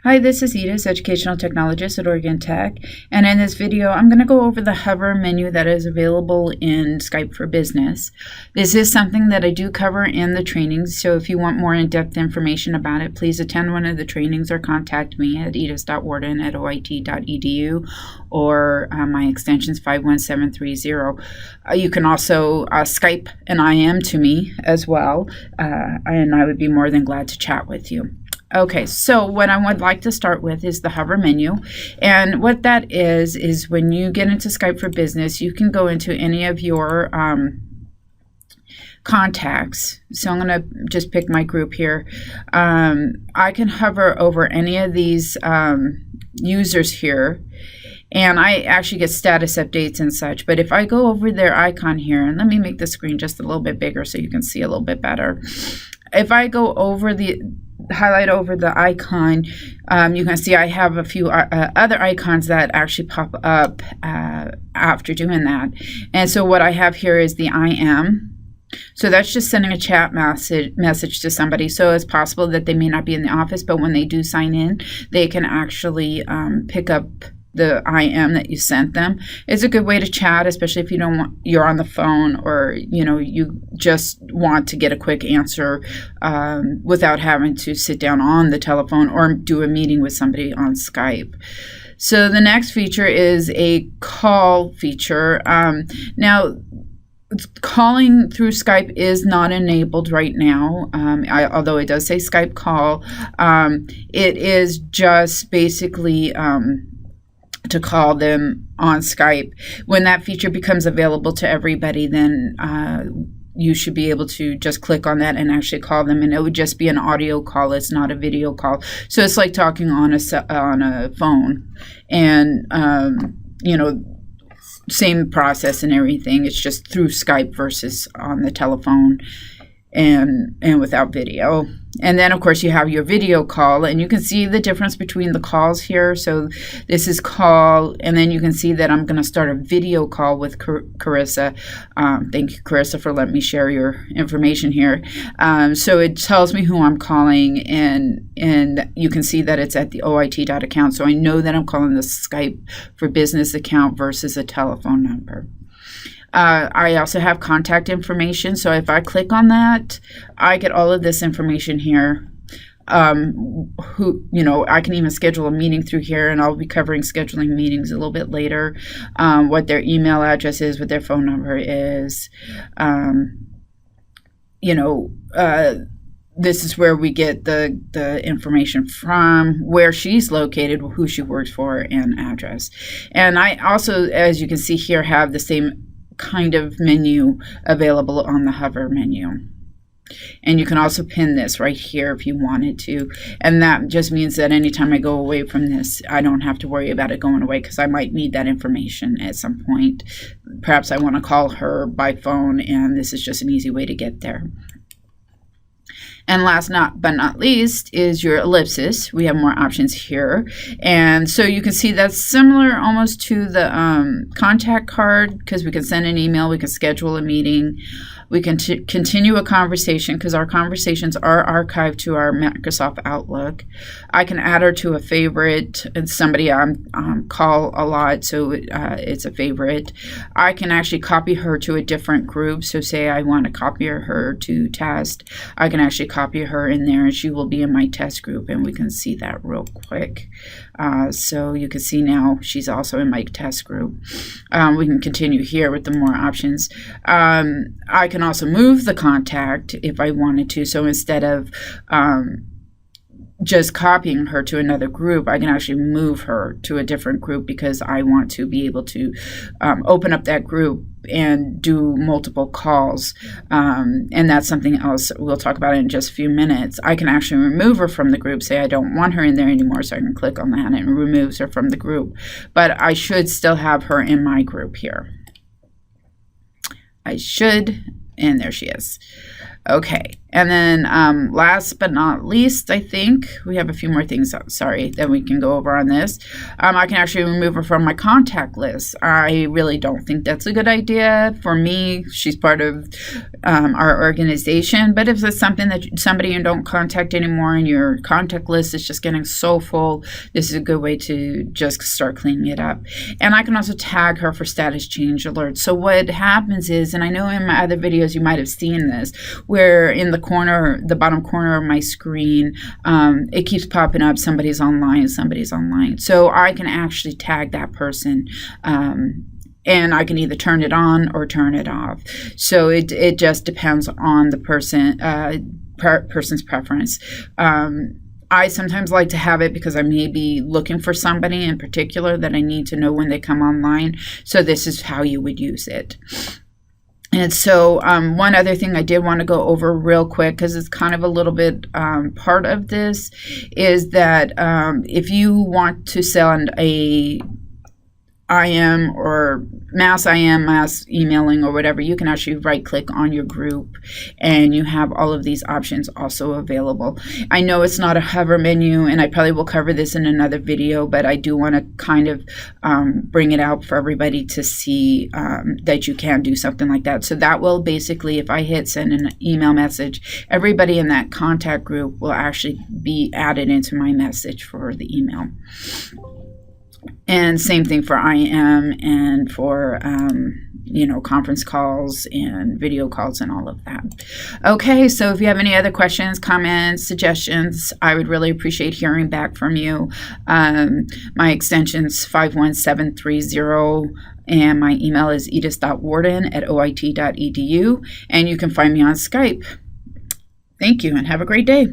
Hi, this is Edith, Educational Technologist at Oregon Tech, and in this video I'm going to go over the hover menu that is available in Skype for Business. This is something that I do cover in the trainings, so if you want more in-depth information about it, please attend one of the trainings or contact me at edith.warden@oit.edu or my extension is 51730. You can also Skype an IM to me as well, and I would be more than glad to chat with you. Okay, so what I would like to start with is the hover menu. And what that is when you get into Skype for Business, you can go into any of your contacts. So I'm going to just pick my group here. I can hover over any of these users here, and I actually get status updates and such. But if I go over their icon here, and let me make the screen just a little bit bigger so you can see a little bit better. If I go over highlight over the icon, you can see I have a few other icons that actually pop up after doing that. And so what I have here is the I am. So that's just sending a chat message to somebody. So it's possible that they may not be in the office, but when they do sign in, they can actually pick up the I am that you sent them. It's a good way to chat, especially if you're on the phone, or you just want to get a quick answer without having to sit down on the telephone or do a meeting with somebody on Skype. So the next feature is a call feature. Now, calling through Skype is not enabled right now, although it does say Skype call. It is just basically to call them on Skype. When that feature becomes available to everybody, then you should be able to just click on that and actually call them, and it would just be an audio call. It's not a video call. So it's like talking on a phone, and same process and everything. It's just through Skype versus on the telephone and without video. And then, of course, you have your video call, and you can see the difference between the calls here. So this is call, and then you can see that I'm going to start a video call with Carissa. Thank you, Carissa, for letting me share your information here. So it tells me who I'm calling, and you can see that it's at the OIT.account. So I know that I'm calling the Skype for Business account versus a telephone number. I also have contact information, so if I click on that, I get all of this information here. I can even schedule a meeting through here, and I'll be covering scheduling meetings a little bit later. What their email address is, what their phone number is. This is where we get the information from, where she's located, who she works for, and address. And I also, as you can see here, have the same kind of menu available on the hover menu. And you can also pin this right here if you wanted to. And that just means that anytime I go away from this, I don't have to worry about it going away, because I might need that information at some point. Perhaps I want to call her by phone, and this is just an easy way to get there. And last but not least is your ellipsis. We have more options here. And so you can see that's similar almost to the contact card, because we can send an email, we can schedule a meeting, we can continue a conversation, because our conversations are archived to our Microsoft Outlook. I can add her to a favorite. It's somebody I call a lot, so it's a favorite. I can actually copy her to a different group. So say I want to copy her to test, I can actually copy her in there, and she will be in my test group, and we can see that real quick. So you can see now she's also in my test group. We can continue here with the more options. I can also move the contact if I wanted to. So instead of just copying her to another group, I can actually move her to a different group, because I want to be able to open up that group and do multiple calls. And that's something else we'll talk about in just a few minutes. I can actually remove her from the group, say I don't want her in there anymore, so I can click on that and it removes her from the group. But I should still have her in my group here. I should, and there she is. Okay, and then last but not least, I think we have a few more things, sorry, that we can go over on this. I can actually remove her from my contact list. I really don't think that's a good idea. For me, she's part of our organization, but if it's something that somebody you don't contact anymore and your contact list is just getting so full, this is a good way to just start cleaning it up. And I can also tag her for status change alerts. So what happens is, and I know in my other videos you might have seen this, where in the corner, the bottom corner of my screen, it keeps popping up, somebody's online, somebody's online. So I can actually tag that person, and I can either turn it on or turn it off. So it just depends on the person's preference. I sometimes like to have it because I may be looking for somebody in particular that I need to know when they come online. So this is how you would use it. And so one other thing I did want to go over real quick, because it's kind of a little bit part of this, is that if you want to send a IM or mass emailing or whatever, you can actually right click on your group and you have all of these options also available. I know it's not a hover menu, and I probably will cover this in another video, but I do want to kind of bring it out for everybody to see that you can do something like that. So that will basically, if I hit send an email message, everybody in that contact group will actually be added into my message for the email. And same thing for IM and for, conference calls and video calls and all of that. Okay, so if you have any other questions, comments, suggestions, I would really appreciate hearing back from you. My extension's 51730. And my email is edith.warden@oit.edu. And you can find me on Skype. Thank you and have a great day.